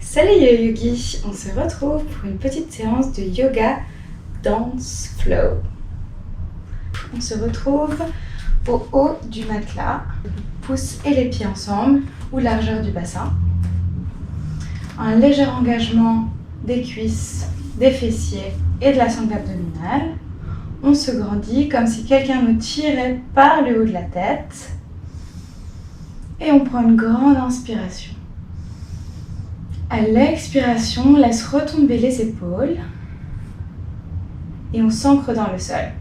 Salut Yogi, on se retrouve pour une petite séance de yoga dance flow. On se retrouve au haut du matelas, pouces et les pieds ensemble ou largeur du bassin. Un léger engagement des cuisses, des fessiers et de la sangle abdominale. On se grandit comme si quelqu'un nous tirait par le haut de la tête. Et on prend une grande inspiration. À l'expiration, on laisse retomber les épaules et on s'ancre dans le sol.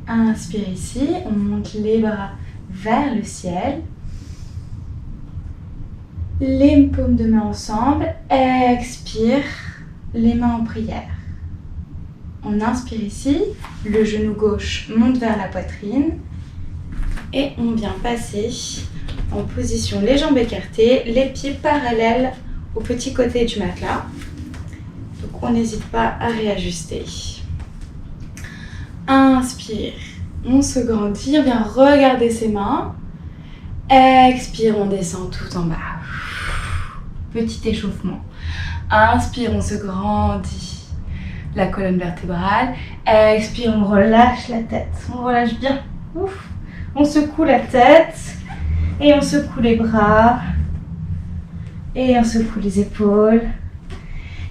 Inspire ici, on monte les bras vers le ciel. Les paumes de main ensemble. Expire, les mains en prière. On inspire ici, le genou gauche monte vers la poitrine et on vient passer en position, les jambes écartées, les pieds parallèles au petit côté du matelas. Donc on n'hésite pas à réajuster. Inspire, on se grandit, on vient regarder ses mains. Expire, on descend tout en bas. Petit échauffement. Inspire, on se grandit. La colonne vertébrale. Expire, on relâche la tête. On relâche bien. Ouf. On secoue la tête. Et on secoue les bras. Et on secoue les épaules.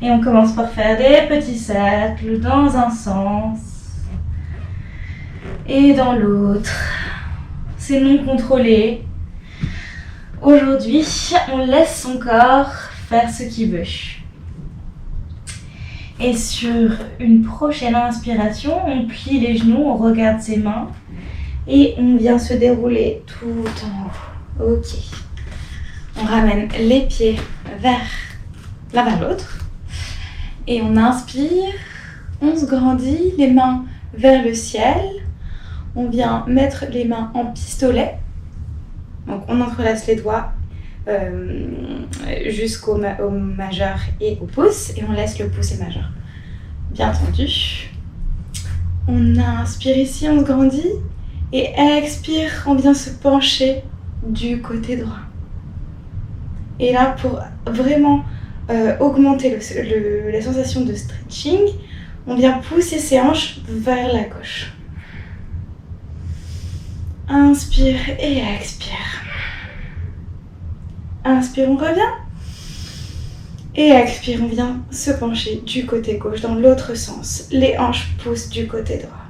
Et on commence par faire des petits cercles dans un sens. Et dans l'autre. C'est non contrôlé. Aujourd'hui, on laisse son corps faire ce qu'il veut. Et sur une prochaine inspiration, on plie les genoux, on regarde ses mains et on vient se dérouler tout en haut. Ok. On ramène les pieds l'un vers l'autre et on inspire, on se grandit, les mains vers le ciel. On vient mettre les mains en pistolet. Donc on entrelace les doigts jusqu'au majeur et au pouce et on laisse le pouce et majeur bien tendu. On inspire ici, on se grandit et expire, on vient se pencher du côté droit. Et là pour vraiment augmenter la sensation de stretching, on vient pousser ses hanches vers la gauche. Inspire et expire. Inspire, on revient. Et expire, on vient se pencher du côté gauche dans l'autre sens. Les hanches poussent du côté droit.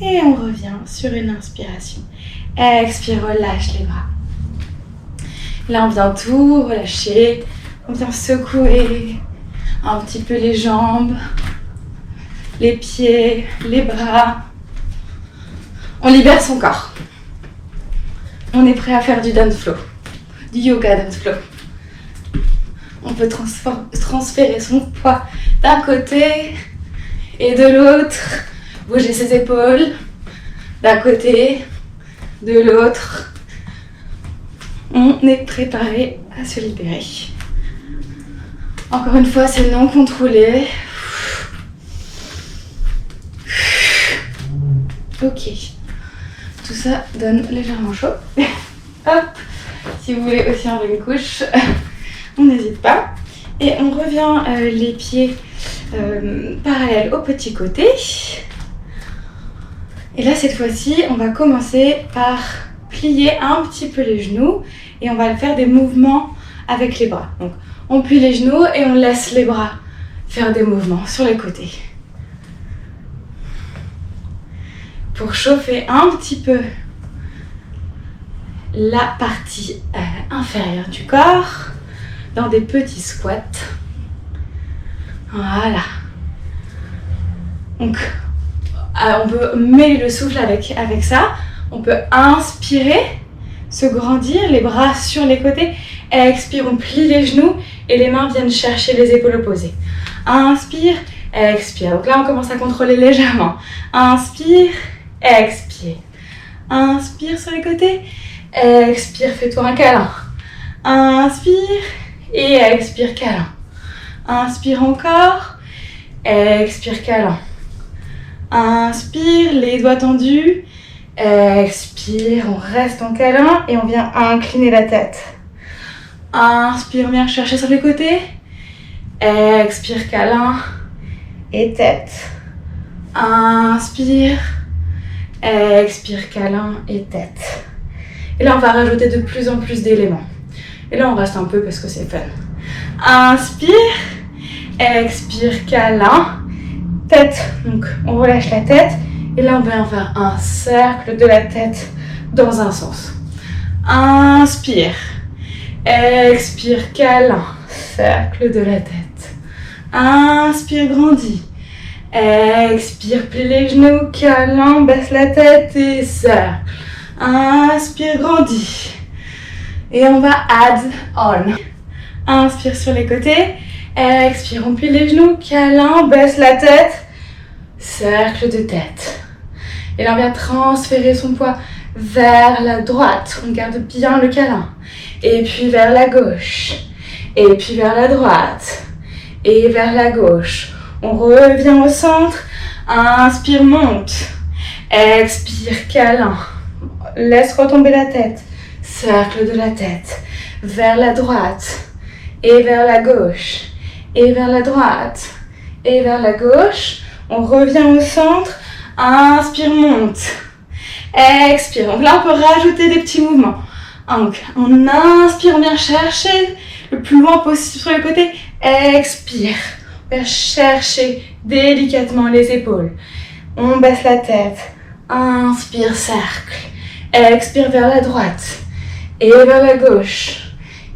Et on revient sur une inspiration. Expire, relâche les bras. Là, on vient tout relâcher. On vient secouer un petit peu les jambes, les pieds, les bras. On libère son corps. On est prêt à faire du dance flow, du yoga dance flow. On peut transférer son poids d'un côté et de l'autre. Bouger ses épaules d'un côté, de l'autre. On est préparé à se libérer. Encore une fois, c'est non contrôlé. Ok. Tout ça donne légèrement chaud. Hop, si vous voulez aussi enlever une couche, on n'hésite pas. Et on revient les pieds parallèles au petit côté. Et là, cette fois-ci, on va commencer par plier un petit peu les genoux et on va faire des mouvements avec les bras. Donc, on plie les genoux et on laisse les bras faire des mouvements sur les côtés. Pour chauffer un petit peu la partie inférieure du corps dans des petits squats. Voilà. Donc, on peut mêler le souffle avec ça. On peut inspirer, se grandir, les bras sur les côtés. Expire, on plie les genoux et les mains viennent chercher les épaules opposées. Inspire, expire. Donc là, on commence à contrôler légèrement. Inspire. Expire. Inspire sur les côtés. Expire, fais-toi un câlin. Inspire et expire, câlin. Inspire encore. Expire, câlin. Inspire, les doigts tendus. Expire, on reste en câlin et on vient incliner la tête. Inspire, viens chercher sur les côtés. Expire, câlin et tête. Inspire. Expire, câlin et tête. Et là, on va rajouter de plus en plus d'éléments. Et là, on reste un peu parce que c'est fun. Inspire. Expire, câlin. Tête. Donc, on relâche la tête. Et là, on va faire un cercle de la tête dans un sens. Inspire. Expire, câlin. Cercle de la tête. Inspire, grandis. Expire, plie les genoux, câlin, baisse la tête et cercle. Inspire, grandis. Et on va add on. Inspire sur les côtés. Expire, on plie les genoux, câlin, baisse la tête. Cercle de tête. Et là, on vient transférer son poids vers la droite. On garde bien le câlin. Et puis vers la gauche. Et puis vers la droite. Et vers la gauche. On revient au centre. Inspire, monte. Expire, câlin. Laisse retomber la tête. Cercle de la tête. Vers la droite. Et vers la gauche. Et vers la droite. Et vers la gauche. On revient au centre. Inspire, monte. Expire. Donc là, on peut rajouter des petits mouvements. Donc, on inspire, on vient chercher le plus loin possible sur le côté. Expire. On vient chercher délicatement les épaules. On baisse la tête. Inspire, cercle. Expire vers la droite. Et vers la gauche.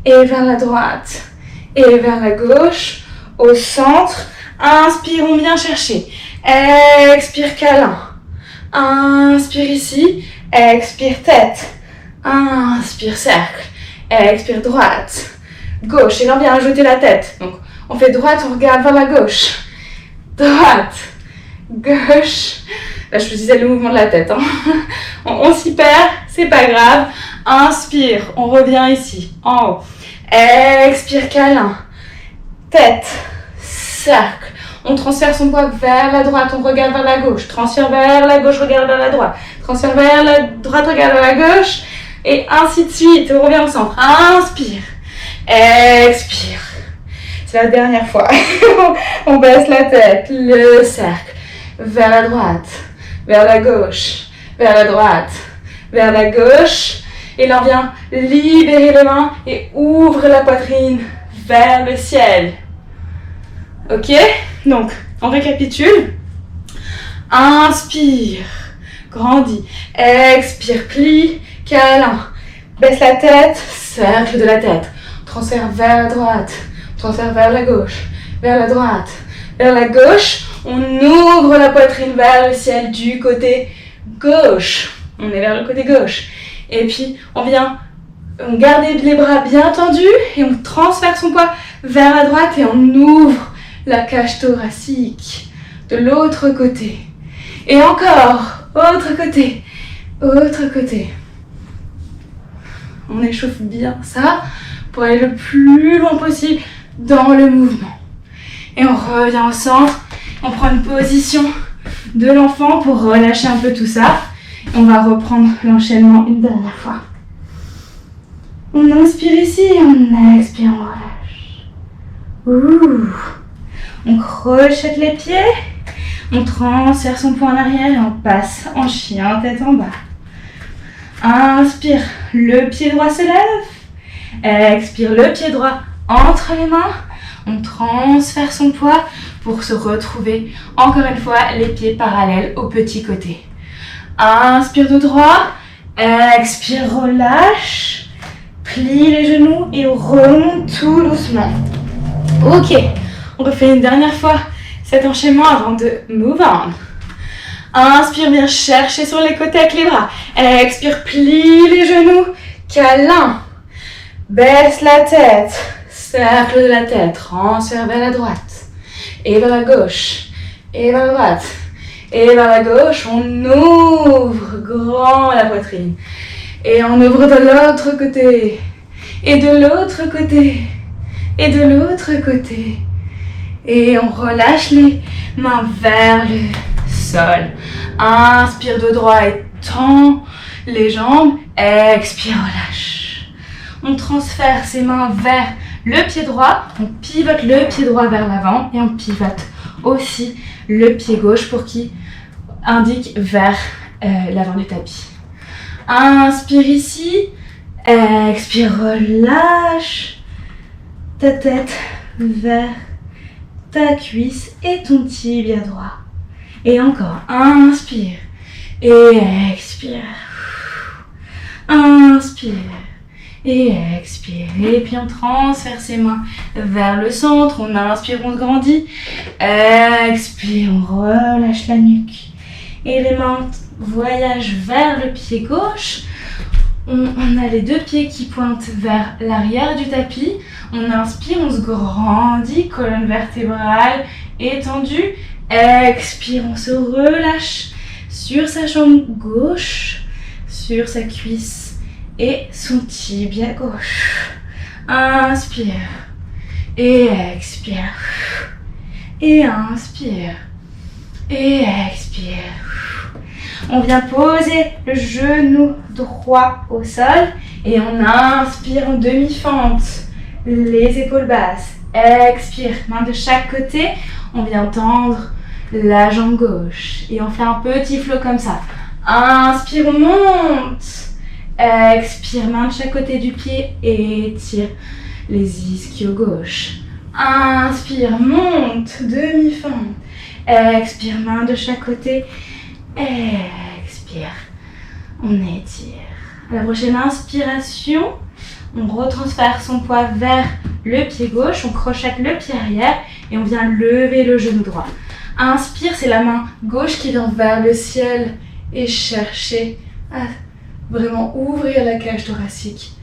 Et vers la droite. Et vers la gauche. Au centre. Inspire, on vient chercher. Expire, câlin. Inspire ici. Expire, tête. Inspire, cercle. Expire, droite. Gauche. Et là, on vient ajouter la tête. Donc, on fait droite, on regarde vers la gauche. Droite. Gauche. Là, je vous disais le mouvement de la tête. Hein. On s'y perd, c'est pas grave. Inspire, on revient ici, en haut. Expire, câlin. Tête. Cercle. On transfère son poids vers la droite, on regarde vers la gauche. Transfère vers la gauche, regarde vers la droite. Transfère vers la droite, regarde vers la gauche. Et ainsi de suite, on revient au centre. Inspire. Expire. C'est la dernière fois. On baisse la tête, le cercle. Vers la droite, vers la gauche, vers la droite, vers la gauche. Et là, on vient libérer les mains et ouvre la poitrine vers le ciel. Ok? Donc, on récapitule. Inspire, grandis. Expire, plie, câlin. Baisse la tête, cercle de la tête. Transfert vers la droite, transfert vers la gauche, vers la droite, vers la gauche. On ouvre la poitrine vers le ciel du côté gauche. On est vers le côté gauche. Et puis, on garde les bras bien tendus et on transfère son poids vers la droite et on ouvre la cage thoracique de l'autre côté. Et encore, autre côté, autre côté. On échauffe bien ça pour aller le plus loin possible dans le mouvement. Et on revient au centre. On prend une position de l'enfant pour relâcher un peu tout ça. On va reprendre l'enchaînement une dernière fois. On inspire ici, on expire, on relâche. Ouh. On crochette les pieds. On transfère son poids en arrière et on passe en chien, tête en bas. Inspire, le pied droit se lève. Expire, le pied droit entre les mains. On transfère son poids pour se retrouver, encore une fois, les pieds parallèles au petit côté. Inspire de droit, expire, relâche, plie les genoux et on remonte tout doucement. Ok, on refait une dernière fois cet enchaînement avant de move on. Inspire, viens chercher sur les côtés avec les bras. Expire, plie les genoux, câlin, baisse la tête. Cercle de la tête, transfert vers la droite, et vers la gauche, et vers la droite, et vers la gauche. On ouvre grand la poitrine, et on ouvre de l'autre côté, et de l'autre côté, et de l'autre côté. Et on relâche les mains vers le sol. Inspire de droit et tend les jambes. Expire, relâche. On transfère ses mains vers le pied droit. On pivote le pied droit vers l'avant et on pivote aussi le pied gauche pour qu'il indique vers l'avant du tapis. Inspire ici. Expire, relâche ta tête vers ta cuisse et ton tibia droit. Et encore, inspire et expire. Inspire et expire. Et puis on transfère ses mains vers le centre. On inspire, on se grandit. Expire, on relâche la nuque. Et les mains voyagent vers le pied gauche. On a les deux pieds qui pointent vers l'arrière du tapis. On inspire, on se grandit, colonne vertébrale étendue. Expire, on se relâche sur sa jambe gauche, sur sa cuisse et son tibia gauche. Inspire et expire. Et inspire et expire. On vient poser le genou droit au sol et on inspire en demi-fente, les épaules basses. Expire, main de chaque côté. On vient tendre la jambe gauche et on fait un petit flow comme ça. Inspire, on monte. Expire, main de chaque côté du pied et étire les ischios gauche. Inspire, monte, demi-fente. Expire, main de chaque côté. Expire, on étire. À la prochaine inspiration, on retransfère son poids vers le pied gauche, on crochette le pied arrière et on vient lever le genou droit. Inspire, c'est la main gauche qui vient vers le ciel et chercher à vraiment ouvrir la cage thoracique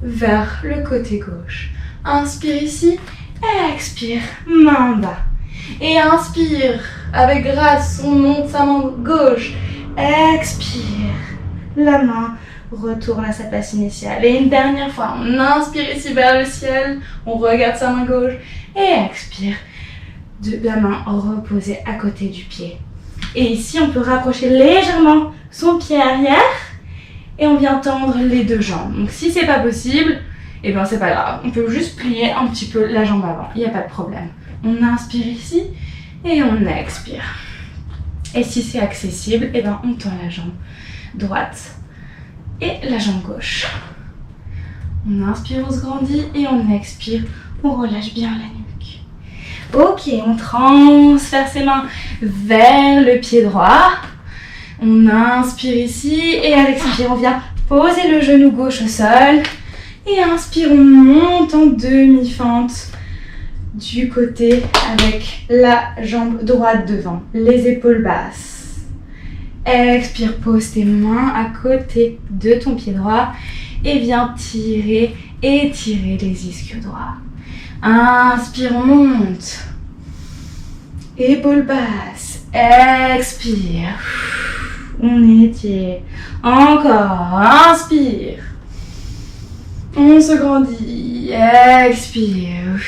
vers le côté gauche. Inspire ici, expire, main en bas. Et inspire, avec grâce, on monte sa main gauche. Expire, la main retourne à sa place initiale. Et une dernière fois, on inspire ici vers le ciel, on regarde sa main gauche et expire, de la main reposée à côté du pied. Et ici, on peut rapprocher légèrement son pied arrière et on vient tendre les deux jambes. Donc si c'est pas possible, et ben c'est pas grave, on peut juste plier un petit peu la jambe avant, il n'y a pas de problème. On inspire ici et on expire. Et si c'est accessible, et ben on tend la jambe droite et la jambe gauche. On inspire, on se grandit et on expire, on relâche bien la nuque. Ok, on transfère ses mains vers le pied droit. On inspire ici et à l'expire, on vient poser le genou gauche au sol. Et inspire, on monte en demi-fente du côté avec la jambe droite devant, les épaules basses. Expire, pose tes mains à côté de ton pied droit et viens tirer, étirer les ischios droits. Inspire, on monte. Épaules basses. Expire. On étire. Encore. Inspire. On se grandit. Expire.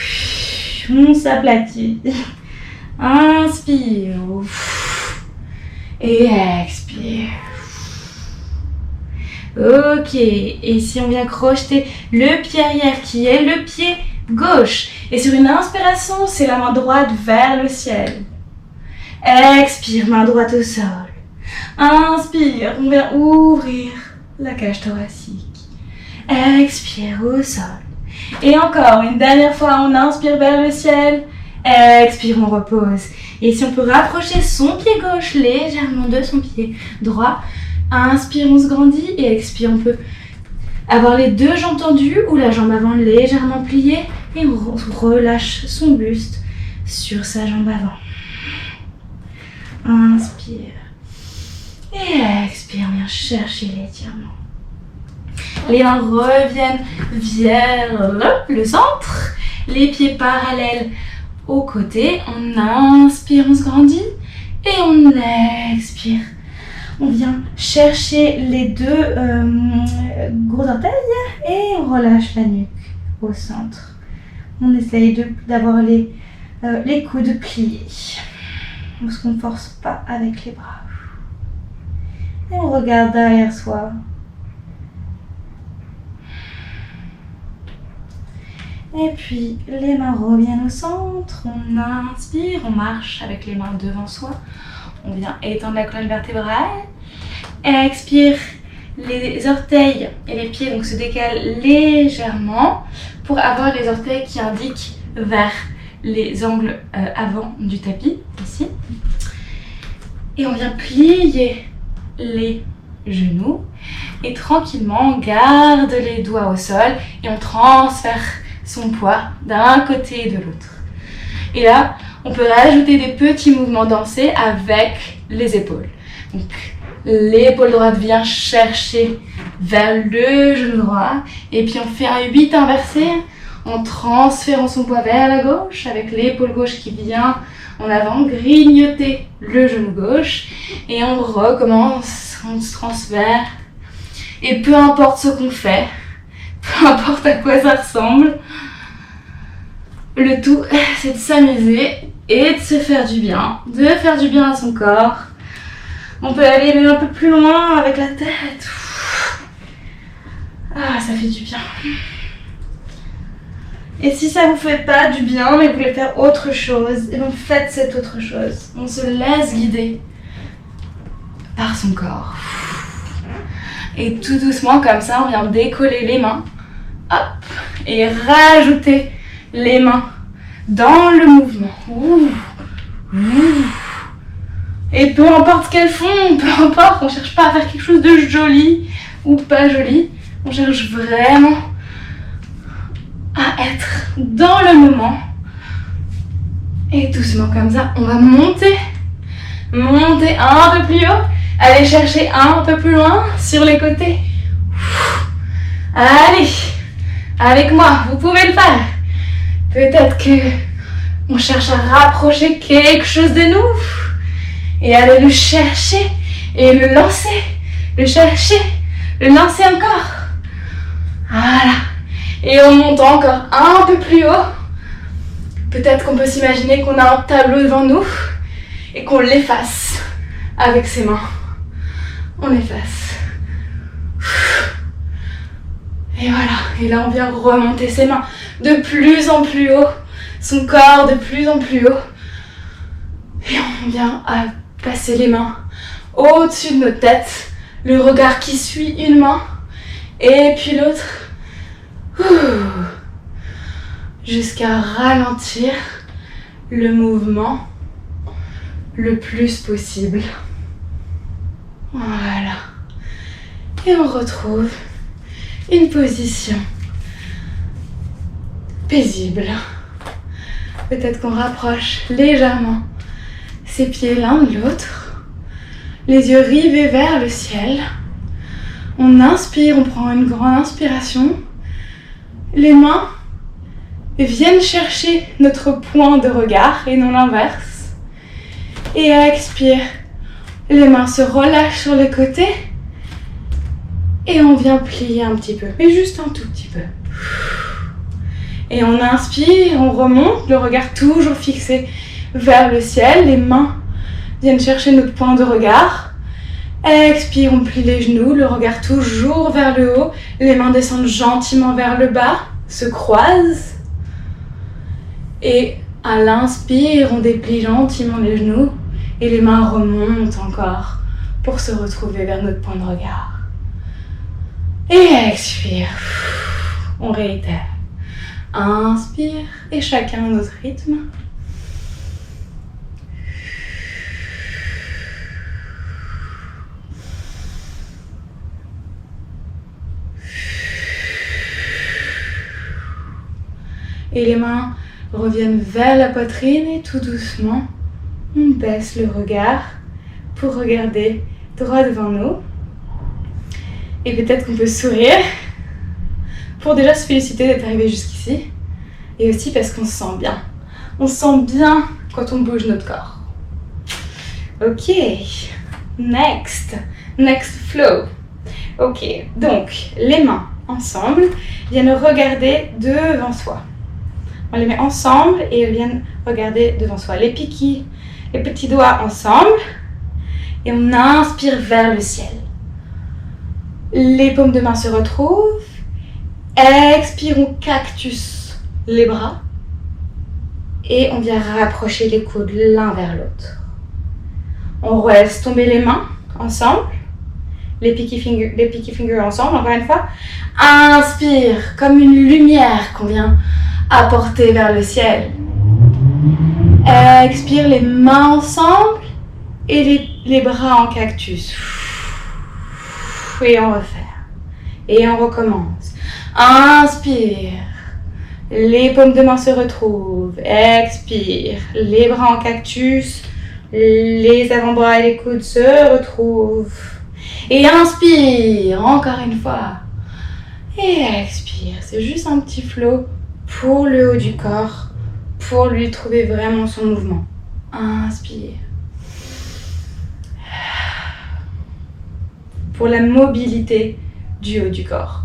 On s'aplatit. Inspire. Et expire. Ok. Et si on vient crocheter le pied arrière qui est le pied gauche. Et sur une inspiration, c'est la main droite vers le ciel. Expire, main droite au sol. Inspire, on vient ouvrir la cage thoracique. Expire au sol. Et encore, une dernière fois, on inspire vers le ciel. Expire, on repose. Et si on peut rapprocher son pied gauche légèrement de son pied droit. Inspire, on se grandit. Et expire, on peut avoir les deux jambes tendues ou la jambe avant légèrement pliée. Et on relâche son buste sur sa jambe avant. Inspire. Et expire, viens chercher l'étirement. Les mains reviennent vers le centre. Les pieds parallèles aux côtés. On inspire, on se grandit. Et on expire. On vient chercher les deux gros orteils et on relâche la nuque au centre. On essaye d'avoir les coudes pliés. On ne se force pas avec les bras. Et on regarde derrière soi. Et puis les mains reviennent au centre. On inspire, on marche avec les mains devant soi. On vient étendre la colonne vertébrale. Expire, les orteils et les pieds donc se décalent légèrement pour avoir les orteils qui indiquent vers les angles avant du tapis, ici. Et on vient plier les genoux et tranquillement on garde les doigts au sol et on transfère son poids d'un côté et de l'autre. Et là, on peut rajouter des petits mouvements dansés avec les épaules. Donc, l'épaule droite vient chercher vers le genou droit et puis on fait un 8 inversé en transférant son poids vers la gauche avec l'épaule gauche qui vient en avant, grignoter le genou gauche et on recommence, on se transfère et peu importe ce qu'on fait, peu importe à quoi ça ressemble, le tout c'est de s'amuser et de se faire du bien, de faire du bien à son corps. On peut aller même un peu plus loin avec la tête. Ah, ça fait du bien. Et si ça vous fait pas du bien, mais vous voulez faire autre chose, et donc faites cette autre chose. On se laisse guider par son corps. Et tout doucement, comme ça, on vient décoller les mains. Hop, et rajouter les mains dans le mouvement. Ouh, ouh. Et peu importe ce qu'elles font, peu importe, on cherche pas à faire quelque chose de joli ou pas joli. On cherche vraiment à être dans le moment. Et doucement comme ça, on va monter un peu plus haut, aller chercher un peu plus loin sur les côtés. Allez, avec moi, vous pouvez le faire. Peut-être que on cherche à rapprocher quelque chose de nous et aller le chercher et le lancer, le chercher, le lancer encore. Voilà. Et on monte encore un peu plus haut. Peut-être qu'on peut s'imaginer qu'on a un tableau devant nous et qu'on l'efface avec ses mains. On efface. Et voilà. Et là, on vient remonter ses mains de plus en plus haut. Son corps de plus en plus haut. Et on vient à passer les mains au-dessus de notre tête. Le regard qui suit une main et puis l'autre. Jusqu'à ralentir le mouvement le plus possible. Voilà. Et on retrouve une position paisible. Peut-être qu'on rapproche légèrement ses pieds l'un de l'autre. Les yeux rivés vers le ciel. On inspire, on prend une grande inspiration. Les mains viennent chercher notre point de regard et non l'inverse. Et expire, les mains se relâchent sur les côtés et on vient plier un petit peu, mais juste un tout petit peu. Et on inspire, on remonte, le regard toujours fixé vers le ciel, les mains viennent chercher notre point de regard. Expire, on plie les genoux, le regard toujours vers le haut, les mains descendent gentiment vers le bas, se croisent. Et à l'inspire, on déplie gentiment les genoux et les mains remontent encore pour se retrouver vers notre point de regard. Et expire, on réitère. Inspire et chacun à notre rythme. Et les mains reviennent vers la poitrine et tout doucement, on baisse le regard pour regarder droit devant nous. Et peut-être qu'on peut sourire pour déjà se féliciter d'être arrivé jusqu'ici. Et aussi parce qu'on se sent bien. On se sent bien quand on bouge notre corps. Ok, next flow. Ok, donc les mains ensemble viennent regarder devant soi. On les met ensemble et elles viennent regarder devant soi. Les petits doigts ensemble et on inspire vers le ciel. Les paumes de main se retrouvent. Expirons cactus les bras. Et on vient rapprocher les coudes l'un vers l'autre. On laisse tomber les mains ensemble. Les pinky fingers ensemble, encore une fois. Inspire comme une lumière qu'on vient apporter vers le ciel. Expire les mains ensemble et les bras en cactus. Et on refait. Et on recommence. Inspire. Les paumes de main se retrouvent. Expire. Les bras en cactus. Les avant-bras et les coudes se retrouvent. Et inspire. Encore une fois. Et expire. C'est juste un petit flow pour le haut du corps. Pour lui trouver vraiment son mouvement. Inspire. Pour la mobilité du haut du corps.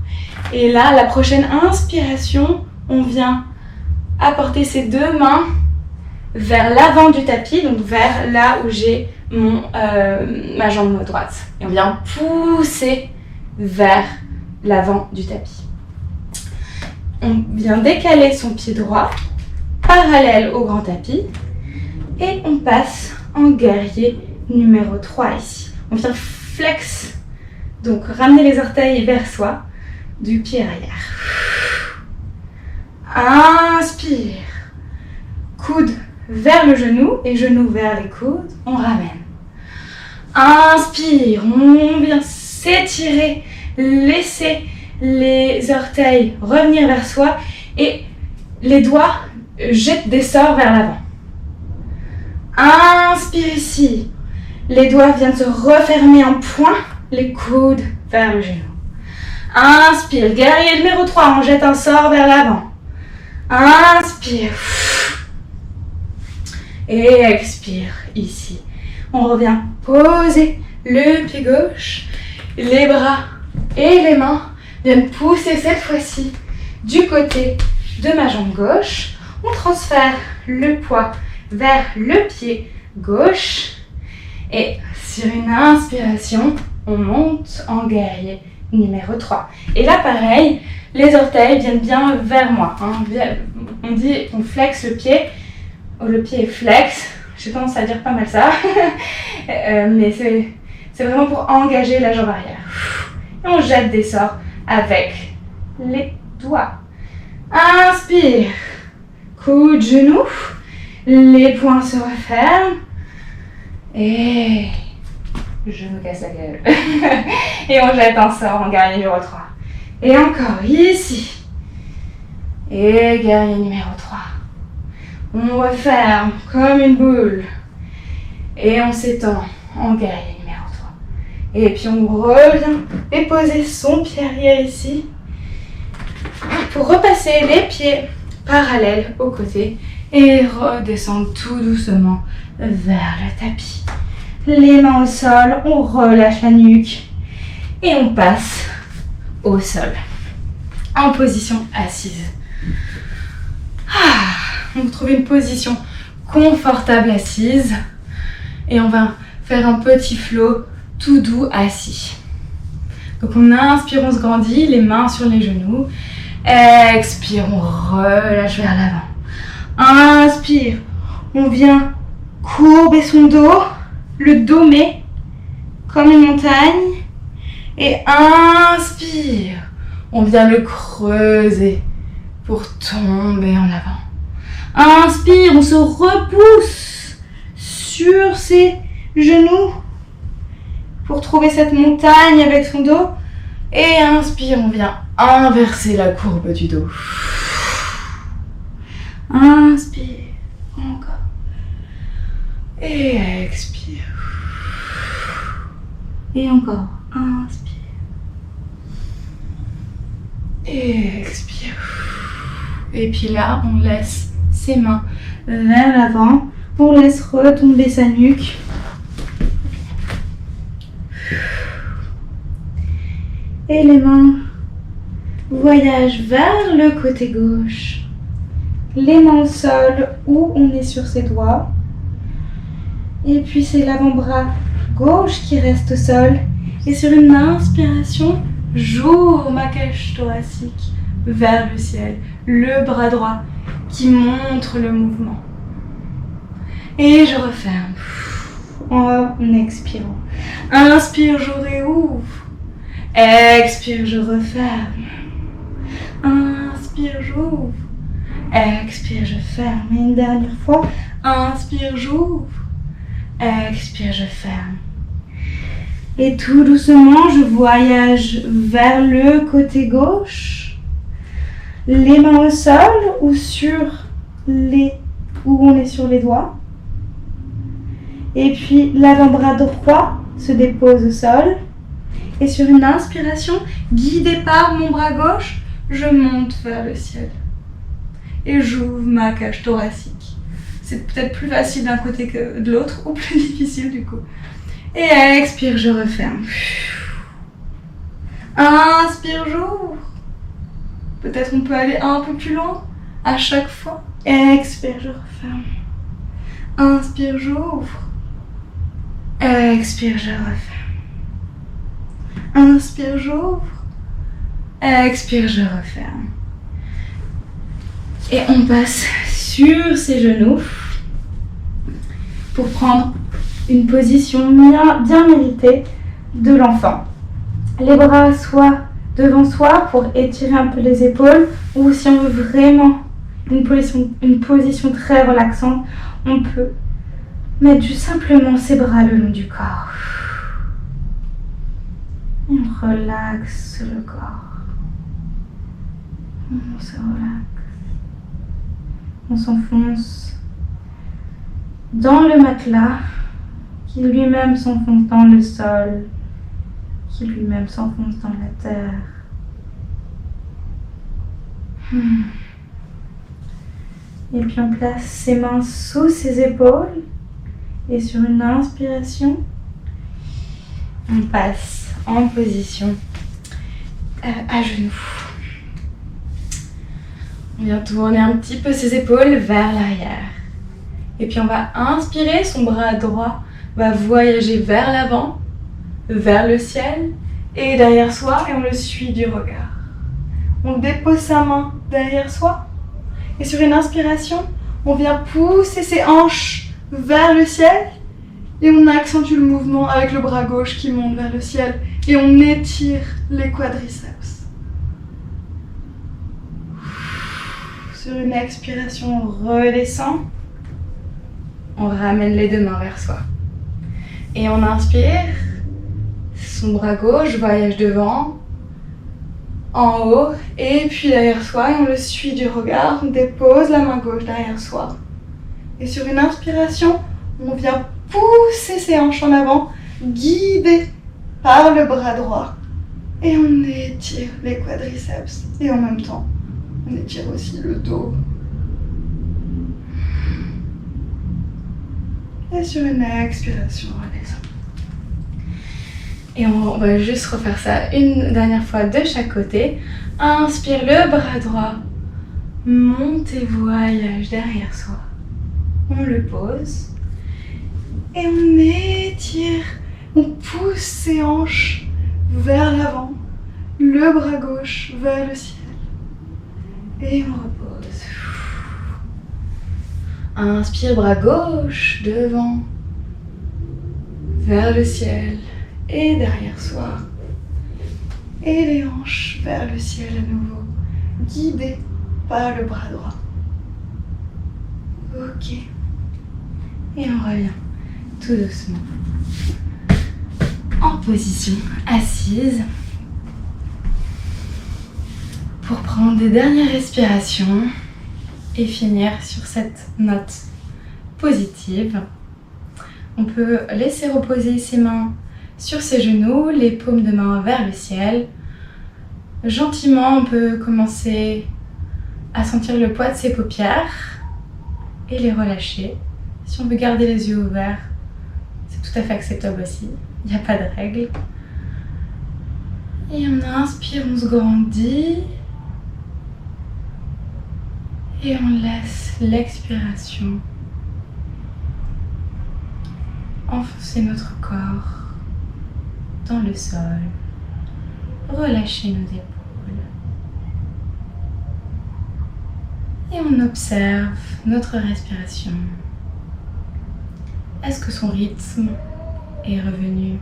Et là, la prochaine inspiration, on vient apporter ses deux mains vers l'avant du tapis, donc vers là où j'ai ma jambe droite. Et on vient pousser vers l'avant du tapis. On vient décaler son pied droit parallèle au grand tapis et on passe en guerrier numéro 3 ici. On vient flex, donc ramener les orteils vers soi du pied arrière. Inspire, coude vers le genou et genou vers les coudes, on ramène. Inspire, on vient s'étirer, laisser les orteils revenir vers soi et les doigts jettent des sorts vers l'avant. Inspire ici, les doigts viennent se refermer en poing, les coudes vers le genou. Inspire, guerrier numéro 3, on jette un sort vers l'avant. Inspire. Et expire ici. On revient poser le pied gauche. Les bras et les mains viennent pousser cette fois-ci du côté de ma jambe gauche. On transfère le poids vers le pied gauche. Et sur une inspiration, on monte en guerrier numéro 3. Et là, pareil, les orteils viennent bien vers moi. On dit on flexe le pied. Le pied est flex. J'ai tendance à dire pas mal ça. Mais c'est vraiment pour engager la jambe arrière. Et on jette des sorts avec les doigts. Inspire. Coup de genou. Les poings se referment. Et je me casse la gueule. Et on jette un sort en guerrier numéro 3. Et encore ici. Et guerrier numéro 3. On referme comme une boule. Et on s'étend en guerrier numéro 3. Et puis on revient et poser son pied arrière ici. Pour repasser les pieds parallèles aux côtés. Et redescendre tout doucement vers le tapis. Les mains au sol, on relâche la nuque. Et on passe au sol. En position assise. On trouve une position confortable assise. Et on va faire un petit flow tout doux assis. Donc on inspire, on se grandit, les mains sur les genoux. Expire, on relâche vers l'avant. Inspire, on vient courber son dos, le dommer comme une montagne. Et inspire, on vient le creuser pour tomber en avant. Inspire, on se repousse sur ses genoux pour trouver cette montagne avec son dos. Et inspire, on vient inverser la courbe du dos. Inspire, encore. Et expire. Et encore. Inspire. Et expire. Et puis là, on laisse ses mains vers l'avant. On laisse retomber sa nuque. Et les mains voyagent vers le côté gauche. Les mains au sol où on est sur ses doigts. Et puis c'est l'avant-bras gauche qui reste au sol. Et sur une inspiration, j'ouvre ma cage thoracique vers le ciel. Le bras droit qui montre le mouvement. Et je referme en expirant. Inspire, je réouvre. Expire, je referme. Inspire, j'ouvre. Expire, je ferme. Et une dernière fois. Inspire, j'ouvre. Expire, je ferme. Et tout doucement, je voyage vers le côté gauche. Les mains au sol ou où on est sur les doigts. Et puis l'avant-bras droit se dépose au sol. Et sur une inspiration, guidée par mon bras gauche, je monte vers le ciel. Et j'ouvre ma cage thoracique. C'est peut-être plus facile d'un côté que de l'autre, ou plus difficile du coup. Et expire, je referme. Inspire, j'ouvre. Peut-être on peut aller un peu plus loin à chaque fois. Expire, je referme. Inspire, j'ouvre. Expire, je referme. Inspire, j'ouvre. Expire, je referme. Et on passe sur ses genoux pour prendre une position bien méritée de l'enfant. Les bras soit devant soi pour étirer un peu les épaules, ou si on veut vraiment une position très relaxante, on peut mettre juste simplement ses bras le long du corps. Et on relaxe le corps. On se relaxe. On s'enfonce dans le matelas qui lui-même s'enfonce dans le sol, qui lui-même s'enfonce dans la terre. Et puis on place ses mains sous ses épaules et sur une inspiration, on passe en position à genoux. On vient tourner un petit peu ses épaules vers l'arrière. Et puis on va inspirer, son bras droit va voyager vers l'avant, vers le ciel et derrière soi, et on le suit du regard. On dépose sa main derrière soi et sur une inspiration, on vient pousser ses hanches vers le ciel et on accentue le mouvement avec le bras gauche qui monte vers le ciel et on étire les quadriceps. Sur une expiration, on redescend, on ramène les deux mains vers soi. Et on inspire, son bras gauche voyage devant, en haut, et puis derrière soi, et on le suit du regard, on dépose la main gauche derrière soi. Et sur une inspiration, on vient pousser ses hanches en avant, guidé par le bras droit. Et on étire les quadriceps, et en même temps, on étire aussi le dos. Et sur une expiration, on redescend. Et on va juste refaire ça une dernière fois de chaque côté. Inspire, le bras droit monte et voyage derrière soi. On le pose. Et on étire, on pousse ses hanches vers l'avant. Le bras gauche vers le ciel. Et on repose. Inspire, bras gauche devant, vers le ciel et derrière soi. Et les hanches vers le ciel à nouveau, guidées par le bras droit. Ok. Et on revient tout doucement en position assise pour prendre des dernières respirations et finir sur cette note positive. On peut laisser reposer ses mains sur ses genoux, les paumes de main vers le ciel. Gentiment, on peut commencer à sentir le poids de ses paupières et les relâcher. Si on veut garder les yeux ouverts, c'est tout à fait acceptable aussi. Il n'y a pas de règle. Et on inspire, on se grandit. Et on laisse l'expiration enfoncer notre corps dans le sol, relâcher nos épaules. Et on observe notre respiration. Est-ce que son rythme est revenu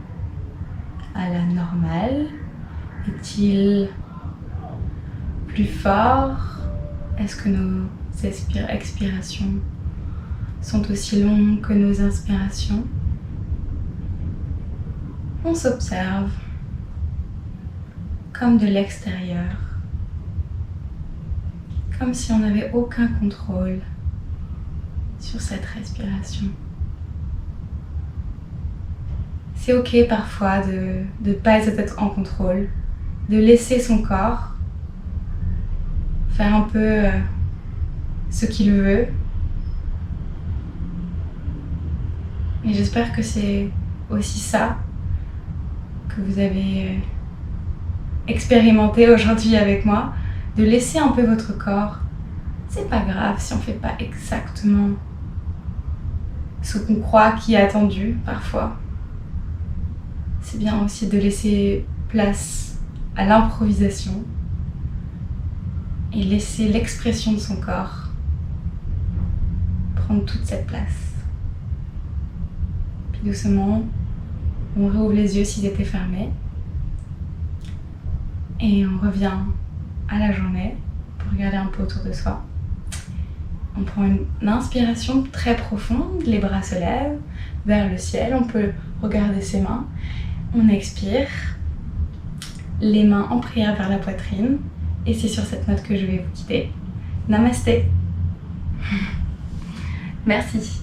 à la normale? Est-il plus fort? Est-ce que nos expirations sont aussi longues que nos inspirations? On s'observe comme de l'extérieur, comme si on n'avait aucun contrôle sur cette respiration. C'est ok parfois de ne pas être en contrôle, de laisser son corps faire un peu ce qu'il veut. Et j'espère que c'est aussi ça que vous avez expérimenté aujourd'hui avec moi, de laisser un peu votre corps. C'est pas grave si on fait pas exactement ce qu'on croit qui est attendu parfois. C'est bien aussi de laisser place à l'improvisation et laisser l'expression de son corps prendre toute cette place. Puis doucement, on réouvre les yeux s'ils étaient fermés et on revient à la journée pour regarder un peu autour de soi. On prend une inspiration très profonde, les bras se lèvent vers le ciel, on peut regarder ses mains. On expire, les mains en prière vers la poitrine. Et c'est sur cette note que je vais vous quitter. Namasté. Merci.